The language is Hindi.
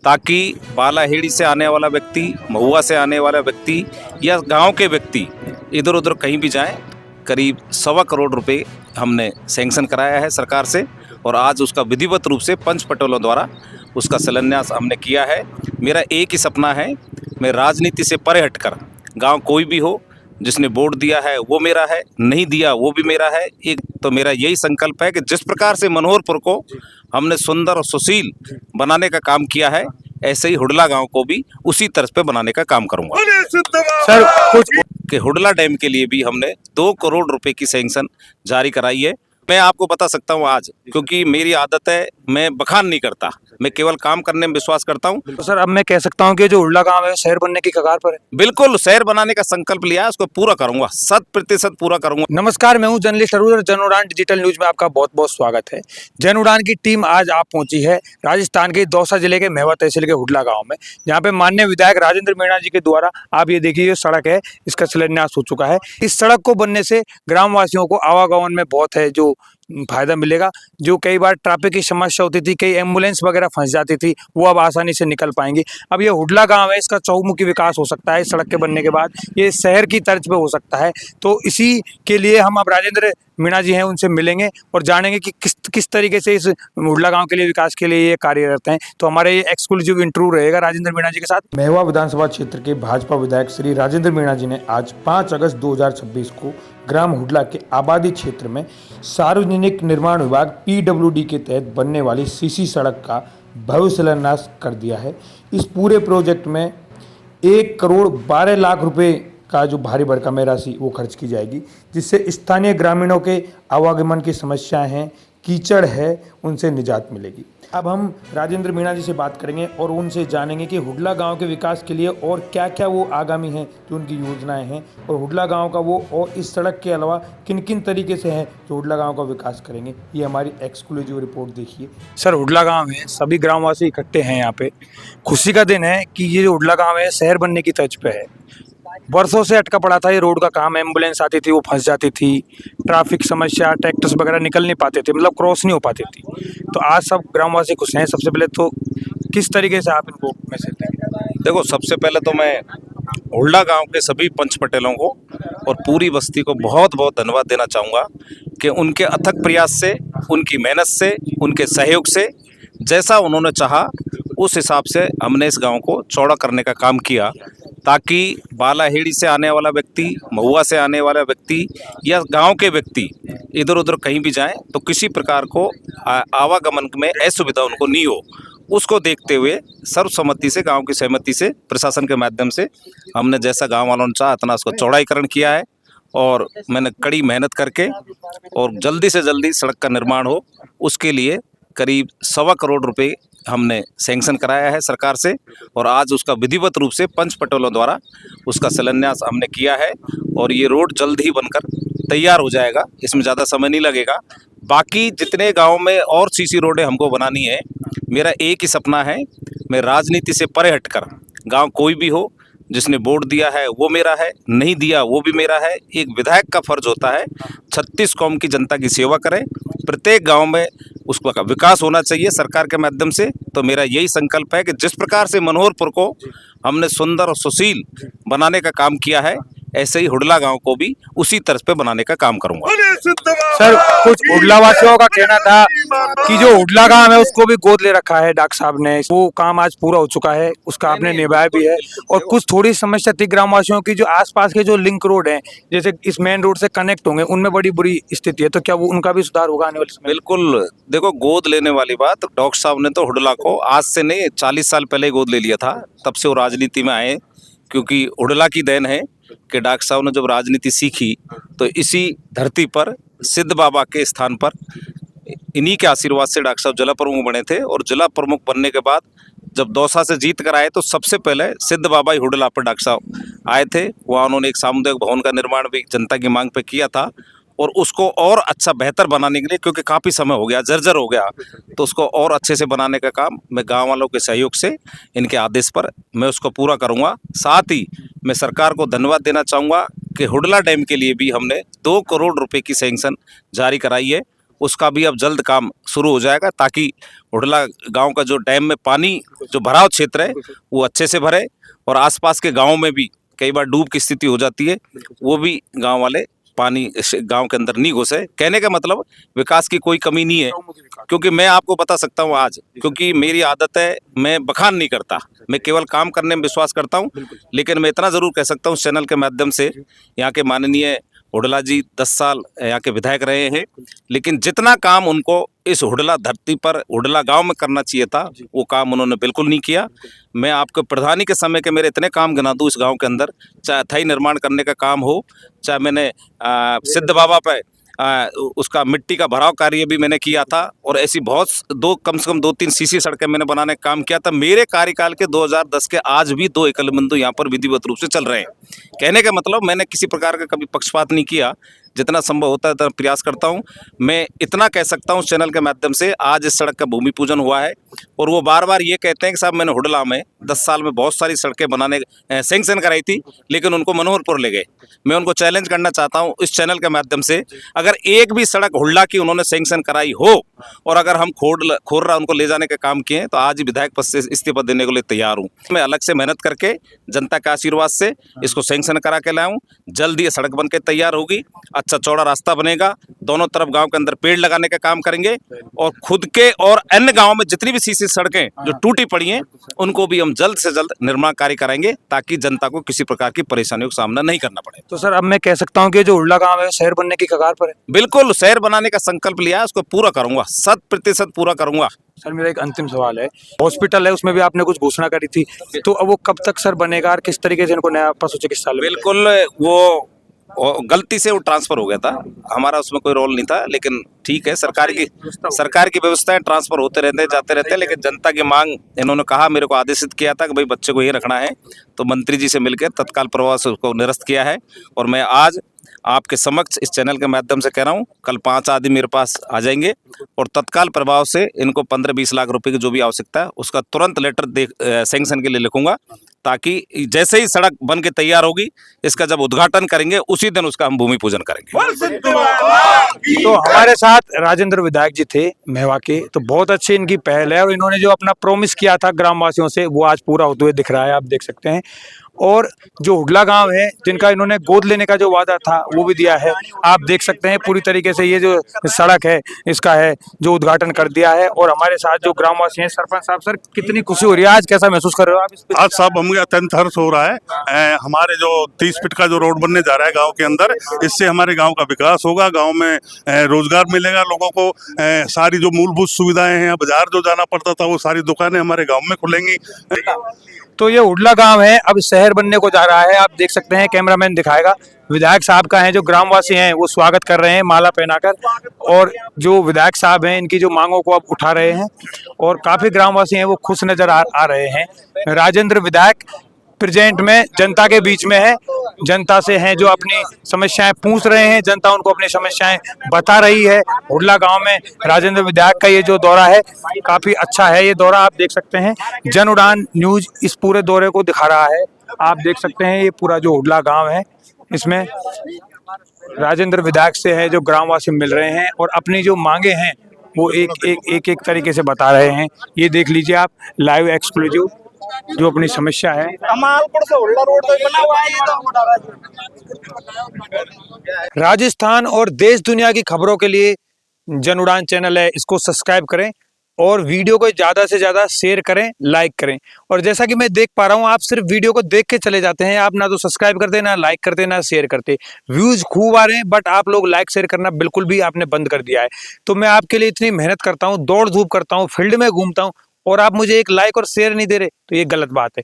ताकि बालाहेड़ी से आने वाला व्यक्ति, महुआ से आने वाला व्यक्ति या गांव के व्यक्ति इधर उधर कहीं भी जाएं। करीब 1.25 करोड़ रुपए हमने सैंक्शन कराया है सरकार से और आज उसका विधिवत रूप से पंच पटेलों द्वारा उसका शिलान्यास हमने किया है। मेरा एक ही सपना है, मैं राजनीति से परे हटकर गांव कोई भी हो, जिसने वोट दिया है वो मेरा है, नहीं दिया वो भी मेरा है। एक तो मेरा यही संकल्प है कि जिस प्रकार से मनोहरपुर को हमने सुंदर और सुशील बनाने का काम किया है, ऐसे ही हुडला गांव को भी उसी तर्ज पे बनाने का काम करूंगा। सर कुछ कि हुडला डैम के लिए भी हमने 2 करोड़ रुपए की सैंक्शन जारी कराई है। मैं आपको बता सकता हूं आज, क्योंकि मेरी आदत है, मैं बखान नहीं करता, मैं केवल काम करने में विश्वास करता हूं। तो सर अब मैं कह सकता हूँ कि जो उड़ला गांव है शहर बनने की कगार पर है। बिल्कुल शहर बनाने का संकल्प लिया है, उसको पूरा करूंगा, 100% पूरा करूंगा। नमस्कार, मैं हूं जर्नलिस्ट अरुण और जन उड़ान डिजिटल न्यूज में आपका बहुत बहुत स्वागत है। जन उड़ान की टीम आज आप पहुंची है राजस्थान के दौसा जिले के मेवा तहसील के हुडला गांव में, जहां पे माननीय विधायक राजेंद्र मीणा जी के द्वारा आप ये देखिए, ये सड़क है, इसका शिलान्यास हो चुका है। इस सड़क को बनने से ग्रामवासियों को आवागमन में बहुत है जो फायदा मिलेगा। जो कई बार ट्रैफिक की समस्या होती थी, कई एम्बुलेंस वगैरह फंस जाती थी, वो अब आसानी से निकल पाएंगी। अब ये हुडला गांव है, इसका चहुमुखी विकास हो सकता है। इस सड़क के बनने के बाद ये शहर की तर्ज पे हो सकता है। तो इसी के लिए हम अब राजेंद्र मीणा जी हैं, उनसे मिलेंगे और जानेंगे कि किस तरीके से इस हुडला गांव के लिए विकास के लिए ये कार्यरत हैं। तो हमारे ये एक्सक्लूसिव इंटरव्यू रहेगा राजेंद्र मीणा जी के साथ। मेवा विधानसभा क्षेत्र के भाजपा विधायक श्री राजेंद्र मीणा जी ने आज 5 अगस्त 2026 को ग्राम हुडला के आबादी क्षेत्र में सार्वजनिक निर्माण विभाग PWD के तहत बनने वाली सीसी सड़क का भव्य शिलान्यास कर दिया है। इस पूरे प्रोजेक्ट में 1,12,00,000 रुपए का जो भारी भरकम राशि वो खर्च की जाएगी, जिससे स्थानीय ग्रामीणों के आवागमन की समस्याएं हैं, कीचड़ है, उनसे निजात मिलेगी। अब हम राजेंद्र मीणा जी से बात करेंगे और उनसे जानेंगे कि हुडला गांव के विकास के लिए और क्या क्या वो आगामी हैं, जो उनकी योजनाएं हैं, और हुडला गांव का वो और इस सड़क के अलावा किन किन तरीके से हैं जो हुडला गांव का विकास करेंगे। ये हमारी एक्सक्लूसिव रिपोर्ट देखिए। सर हुडला गांव है, सभी ग्रामवासी इकट्ठे हैं यहाँ पे। खुशी का दिन है कि ये जो हुडला गांव है शहर बनने की तर्ज पे है। वर्षों से अटका पड़ा था ये रोड का काम, एम्बुलेंस आती थी वो फंस जाती थी, ट्रैफिक समस्या, ट्रैक्टर्स वगैरह निकल नहीं पाते थे, मतलब क्रॉस नहीं हो पाती थी। तो आज सब ग्रामवासी खुश हैं। सबसे पहले तो किस तरीके से आप इनको मैसेज दें? देखो, सबसे पहले तो मैं हुडला गांव के सभी पंच पटेलों को और पूरी बस्ती को बहुत बहुत धन्यवाद देना चाहूँगा कि उनके अथक प्रयास से, उनकी मेहनत से, उनके सहयोग से, जैसा उन्होंने चाहा उस हिसाब से हमने इस गांव को चौड़ा करने का काम किया, ताकि बालाहेड़ी से आने वाला व्यक्ति, महुआ से आने वाला व्यक्ति या गांव के व्यक्ति इधर उधर कहीं भी जाएं तो किसी प्रकार को आवागमन में असुविधा उनको नहीं हो। उसको देखते हुए सर्वसम्मति से, गांव की सहमति से, प्रशासन के माध्यम से हमने जैसा गांव वालों ने चाहा इतना उसको चौड़ाईकरण किया है। और मैंने कड़ी मेहनत करके और जल्दी से जल्दी सड़क का निर्माण हो, उसके लिए करीब 1.25 करोड़ रुपए हमने सैंक्शन कराया है सरकार से और आज उसका विधिवत रूप से पंच पटेलों द्वारा उसका शिलान्यास हमने किया है। और ये रोड जल्द ही बनकर तैयार हो जाएगा, इसमें ज़्यादा समय नहीं लगेगा। बाकी जितने गांव में और सीसी रोडें हमको बनानी है, मेरा एक ही सपना है, मैं राजनीति से परे हटकर गांव कोई भी हो, जिसने वोट दिया है वो मेरा है, नहीं दिया वो भी मेरा है। एक विधायक का फर्ज होता है 36 कौम की जनता की सेवा करें, प्रत्येक गांव में उसका विकास होना चाहिए सरकार के माध्यम से। तो मेरा यही संकल्प है कि जिस प्रकार से मनोहरपुर को हमने सुंदर और सुशील बनाने का काम किया है, ऐसे ही हुडला गांव को भी उसी तर्ज पे बनाने का काम करूंगा। सर कुछ हुडला वासियों का कहना था कि जो हुडला गांव है उसको भी गोद ले रखा है डॉक्टर साहब ने, वो काम आज पूरा हो चुका है, उसका आपने निभाया भी है। और कुछ थोड़ी समस्या थी ग्रामवासियों की, जो आसपास के जो लिंक रोड हैं, जैसे इस मेन रोड से कनेक्ट होंगे, उनमें बड़ी बुरी स्थिति है। तो क्या वो उनका भी सुधार होगा आने वाले समय? बिल्कुल, देखो गोद लेने वाली बात, डॉक्टर साहब ने तो हुडला को आज से नहीं 40 साल पहले गोद ले लिया था, तब से वो राजनीति में आए। क्योंकि हुडला की देन है कि डॉक्टर साहब ने जब राजनीति सीखी तो इसी धरती पर सिद्ध बाबा के स्थान पर इन्हीं के आशीर्वाद से डॉक्टर साहब जिला प्रमुख बने थे। और जिला प्रमुख बनने के बाद जब दौसा से जीत कर आए तो सबसे पहले सिद्ध बाबा ही हुडला पर डॉक्टर साहब आए थे। वहाँ उन्होंने एक सामुदायिक भवन का निर्माण भी जनता की मांग पे किया था और उसको और अच्छा बेहतर बनाने के लिए, क्योंकि काफ़ी समय हो गया, जर्जर हो गया, तो उसको और अच्छे से बनाने का काम मैं गांव वालों के सहयोग से, इनके आदेश पर मैं उसको पूरा करूंगा। साथ ही मैं सरकार को धन्यवाद देना चाहूँगा कि हुडला डैम के लिए भी हमने 2 करोड़ रुपए की सैंक्शन जारी कराई है उसका भी अब जल्द काम शुरू हो जाएगा, ताकि हुडला गांव का जो डैम में पानी जो भराव क्षेत्र है वो अच्छे से भरे, और आसपास के गाँव में भी कई बार डूब की स्थिति हो जाती है, वो भी गाँव वाले पानी इस गांव के अंदर नहीं घुसे। कहने का मतलब विकास की कोई कमी नहीं है, क्योंकि मैं आपको बता सकता हूं आज, क्योंकि मेरी आदत है, मैं बखान नहीं करता, मैं केवल काम करने में विश्वास करता हूं। लेकिन मैं इतना जरूर कह सकता हूं इस चैनल के माध्यम से, यहाँ के माननीय हुडला जी 10 साल यहाँ के विधायक रहे हैं, लेकिन जितना काम उनको इस हुडला धरती पर हुडला गांव में करना चाहिए था, वो काम उन्होंने बिल्कुल नहीं किया। मैं आपको प्रधानी के समय के मेरे इतने काम गिना दूं इस गांव के अंदर, चाहे अथाई निर्माण करने का काम हो, चाहे मैंने सिद्ध बाबा पे उसका मिट्टी का भराव कार्य भी मैंने किया था, और ऐसी बहुत कम से कम 2-3 सीसी सड़कें मैंने बनाने का काम किया था। मेरे कार्यकाल के 2010 के आज भी 2 एकल बिंदु यहाँ पर विधिवत रूप से चल रहे हैं। कहने का मतलब मैंने किसी प्रकार का कभी पक्षपात नहीं किया, जितना संभव होता है इतना प्रयास करता हूं। मैं इतना कह सकता हूं इस चैनल के माध्यम से, आज इस सड़क का भूमि पूजन हुआ है, और वो बार बार ये कहते हैं कि साहब मैंने हुडला में 10 साल में बहुत सारी सड़कें बनाने सैंक्शन कराई थी, लेकिन उनको मनोहरपुर ले गए। मैं उनको चैलेंज करना चाहता हूं इस चैनल के माध्यम से, अगर एक भी सड़क हुडला की उन्होंने सैंक्शन कराई हो, और अगर हम खोररा उनको ले जाने का काम किए हैं, तो आज ही विधायक पद से इस्तीफा देने के लिए तैयार हूँ। मैं अलग से मेहनत करके जनता के आशीर्वाद से इसको सैंक्शन करा के लाऊं। जल्द ये सड़क बन के तैयार होगी, अच्छा चौड़ा रास्ता बनेगा, दोनों तरफ गांव के अंदर पेड़ लगाने का काम करेंगे, और खुद के और अन्य गांव में जितनी भी सीसी सड़कें जो टूटी पड़ी हैं उनको भी हम जल्द से जल्द निर्माण कार्य कराएंगे, ताकि जनता को किसी प्रकार की परेशानियों का सामना नहीं करना पड़े। तो सर अब मैं कह सकता हूँ कि जो हुडला गांव है शहर बनने की कगार पर है। बिल्कुल, शहर बनाने का संकल्प लिया है, उसको पूरा करूंगा, 100% पूरा करूंगा। सर मेरा एक अंतिम सवाल है, हॉस्पिटल है उसमें भी आपने कुछ घोषणा करी थी, तो अब वो कब तक सर बनेगा और किस तरीके से इनको नया पशु चिकित्सालय? बिल्कुल, वो गलती से वो ट्रांसफर हो गया था, हमारा उसमें कोई रोल नहीं था, लेकिन ठीक है, सरकार की व्यवस्थाएं ट्रांसफर होते रहते हैं, जाते रहते हैं, लेकिन जनता की मांग इन्होंने कहा, मेरे को आदेशित किया था कि भाई बच्चे को ये रखना है, तो मंत्री जी से मिलकर तत्काल प्रभाव से उसको निरस्त किया है। और मैं आज आपके समक्ष इस चैनल के माध्यम से कह रहा हूँ, कल 5 आदमी मेरे पास आ जाएंगे, और तत्काल प्रभाव से इनको 15-20 लाख रुपए की जो भी आवश्यकता है उसका तुरंत लेटर सैंक्शन के लिए लिखूंगा, ताकि जैसे ही सड़क बन के तैयार होगी, इसका जब उद्घाटन करेंगे उसी दिन उसका हम भूमि पूजन करेंगे। तो हमारे साथ राजेंद्र विधायक जी थे मेवा के, तो बहुत अच्छी इनकी पहल है, और इन्होंने जो अपना प्रॉमिस किया था ग्रामवासियों से वो आज पूरा होते हुए दिख रहा है, आप देख सकते हैं। और जो हुडला गांव है जिनका इन्होंने गोद लेने का जो वादा था वो भी दिया है, आप देख सकते हैं पूरी तरीके से ये जो सड़क है इसका है जो उद्घाटन कर दिया है। और हमारे साथ जो ग्रामवासी हैं, सरपंच साहब, सर कितनी खुशी हो रही है आज, कैसा महसूस कर रहे हो आप इस पे? आज साहब हमें अत्यंत हर्ष हो रहा है। हमारे जो 30 फीट का जो रोड बनने जा रहा है गांव के अंदर, इससे हमारे गांव का विकास होगा, गांव में रोजगार मिलेगा लोगों को, सारी जो मूलभूत सुविधाएं हैं, बाजार जो जाना पड़ता था वो सारी दुकानें हमारे गांव में खुलेंगी। तो ये हुडला गांव है, अब शहर बनने को जा रहा है, आप देख सकते हैं, कैमरामैन दिखाएगा। विधायक साहब का है, जो ग्रामवासी हैं वो स्वागत कर रहे हैं माला पहनाकर, और जो विधायक साहब हैं इनकी जो मांगों को अब उठा रहे हैं, और काफी ग्रामवासी हैं वो खुश नजर आ रहे हैं। राजेंद्र विधायक प्रेजेंट में जनता के बीच में है, जनता से हैं जो अपनी समस्याएं पूछ रहे हैं, जनता उनको अपनी समस्याएं बता रही है। हुडला गांव में राजेंद्र विधायक का ये जो दौरा है काफी अच्छा है, ये दौरा आप देख सकते हैं। जन उड़ान न्यूज इस पूरे दौरे को दिखा रहा है, आप देख सकते हैं ये पूरा जो हुडला गांव है, इसमें राजेंद्र विधायक से है जो ग्रामवासी मिल रहे हैं, और अपनी जो मांगे हैं वो एक तरीके से बता रहे हैं। ये देख लीजिए आप, लाइव एक्सक्लूसिव जो अपनी समस्या है। राजस्थान और देश दुनिया की खबरों के लिए जन उड़ान चैनल है, इसको सब्सक्राइब करें, और वीडियो को ज्यादा से ज्यादा शेयर करें, लाइक करें। और जैसा कि मैं देख पा रहा हूं, आप सिर्फ वीडियो को देख के चले जाते हैं, आप ना तो सब्सक्राइब करते, ना लाइक करते, ना शेयर करते। व्यूज खूब आ रहे हैं, बट आप लोग लाइक शेयर करना बिल्कुल भी आपने बंद कर दिया है। तो मैं आपके लिए इतनी मेहनत करता हूँ, दौड़ धूप करता हूँ, फील्ड में घूमता हूँ, और आप मुझे एक लाइक और शेयर नहीं दे रहे, तो ये गलत बात है।